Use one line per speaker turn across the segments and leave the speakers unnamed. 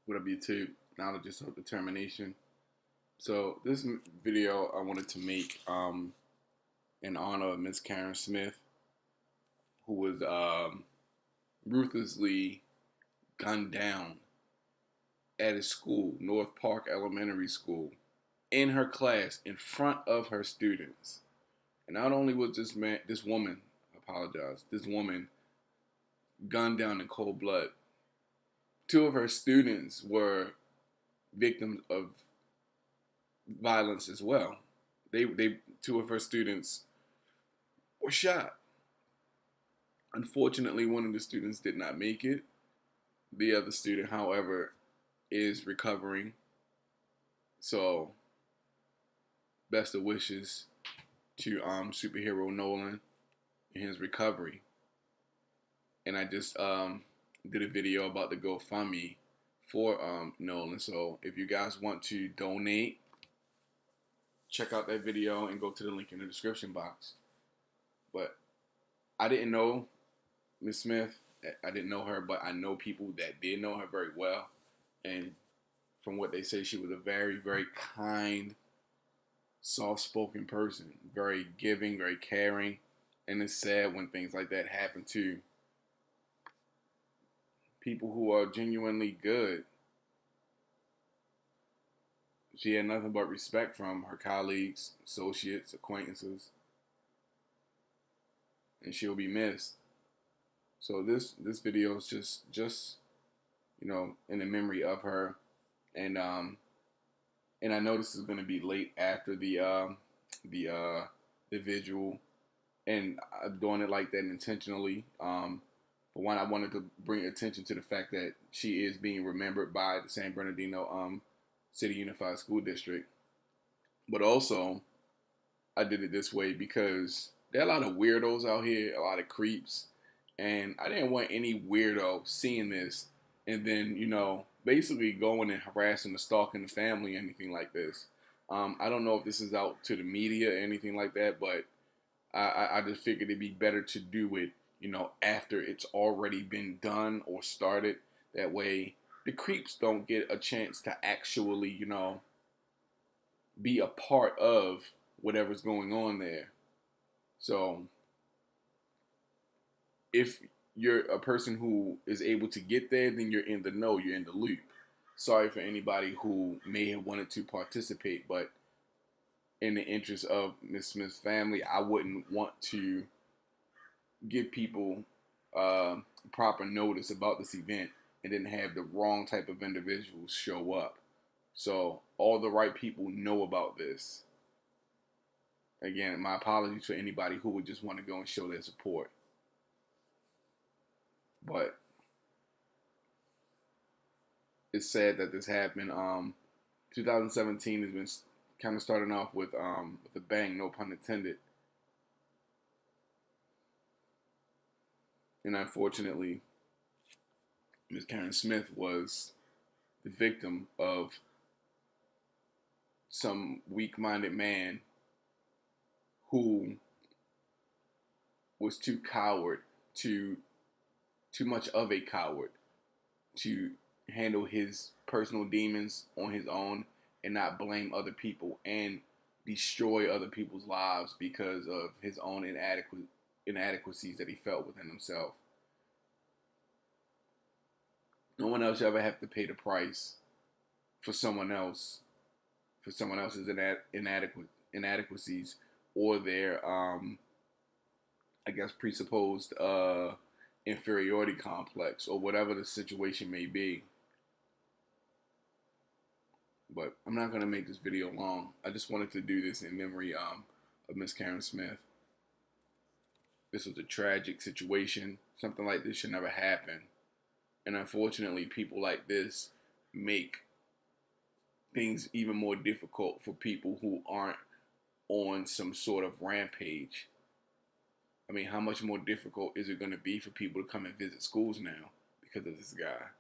What up, YouTube? Knowledge is self-determination. So this video I wanted to make in honor of Miss Karen Smith, who was ruthlessly gunned down at a school, North Park Elementary School, in her class, in front of her students. And not only was this woman, this woman gunned down in cold blood. Two of her students were victims of violence as well. Two of her students were shot. Unfortunately, one of the students did not make it. The other student, however, is recovering. So, best of wishes to superhero Nolan in his recovery. And I just did a video about the GoFundMe for Nolan. So if you guys want to donate, check out that video and go to the link in the description box. But I didn't know Miss Smith. I didn't know her, but I know people that did know her very well. And from what they say, she was a very, very kind, soft-spoken person. Very giving, very caring. And it's sad when things like that happen to people who are genuinely good. She had nothing but respect from her colleagues, associates, acquaintances, and she'll be missed. So this video is just in the memory of her, and I know this is going to be late after the vigil, and I'm doing it like that intentionally. For one, I wanted to bring attention to the fact that she is being remembered by the San Bernardino City Unified School District. But also, I did it this way because there are a lot of weirdos out here, a lot of creeps, and I didn't want any weirdo seeing this and then, basically going and harassing or stalking the family or anything like this. I don't know if this is out to the media or anything like that, but I just figured it'd be better to do it after it's already been done or started. That way, the creeps don't get a chance to actually, be a part of whatever's going on there. So, if you're a person who is able to get there, then you're in the know, you're in the loop. Sorry for anybody who may have wanted to participate, but in the interest of Miss Smith's family, I wouldn't want to give people proper notice about this event and then have the wrong type of individuals show up. So all the right people know about this. Again, my apologies for anybody who would just want to go and show their support. But it's sad that this happened. 2017 has been kind of starting off with a bang, no pun intended. And unfortunately, Ms. Karen Smith was the victim of some weak-minded man who was too much of a coward to handle his personal demons on his own and not blame other people and destroy other people's lives because of his own inadequacies that he felt within himself. No one else should ever have to pay the price for someone else's inadequacies or their presupposed inferiority complex or whatever the situation may be. But I'm not going to make this video long. I just wanted to do this in memory of Miss Karen Smith. This was a tragic situation. Something like this should never happen. And unfortunately, people like this make things even more difficult for people who aren't on some sort of rampage. I mean, how much more difficult is it going to be for people to come and visit schools now because of this guy?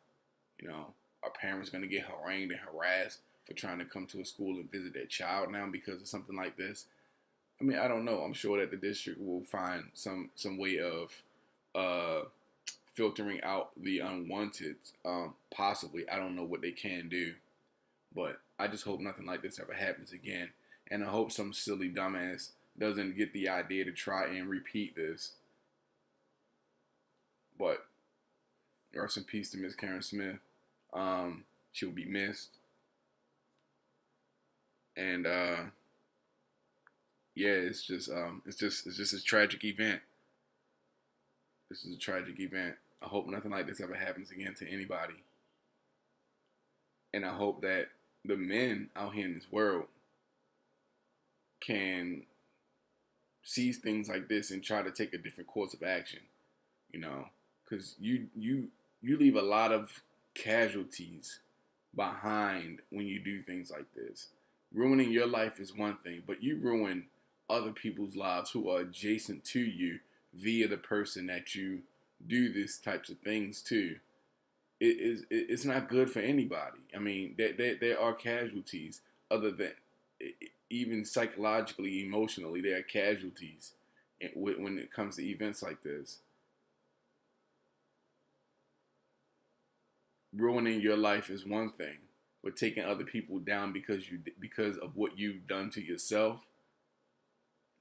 Are parents going to get harangued and harassed for trying to come to a school and visit their child now because of something like this? I mean, I don't know. I'm sure that the district will find some way of filtering out the unwanted. Possibly, I don't know what they can do, but I just hope nothing like this ever happens again. And I hope some silly dumbass doesn't get the idea to try and repeat this. But rest in peace to Miss Karen Smith. She will be missed. And yeah, it's just a tragic event. This is a tragic event. I hope nothing like this ever happens again to anybody. And I hope that the men out here in this world can see things like this and try to take a different course of action. You know, because you leave a lot of casualties behind when you do things like this. Ruining your life is one thing, but you ruin other people's lives who are adjacent to you via the person that you do these types of things to. It's not good for anybody. I mean, there are casualties other than even psychologically, emotionally, there are casualties when it comes to events like this. Ruining your life is one thing, but taking other people down because of what you've done to yourself,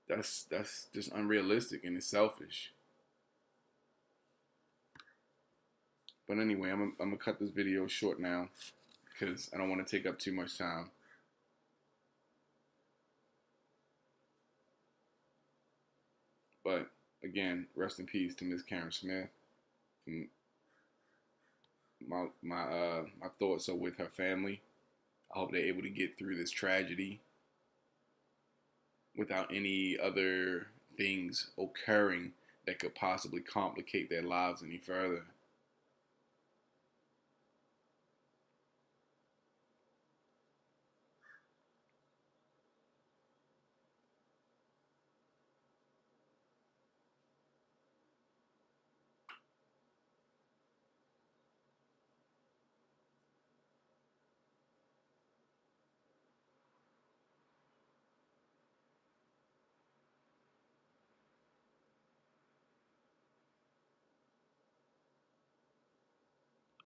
that's just unrealistic and it's selfish. But anyway, I'm gonna cut this video short now because I don't want to take up too much time. But again, rest in peace to Miss Karen Smith. My thoughts are with her family. I hope they're able to get through this tragedy without any other things occurring that could possibly complicate their lives any further.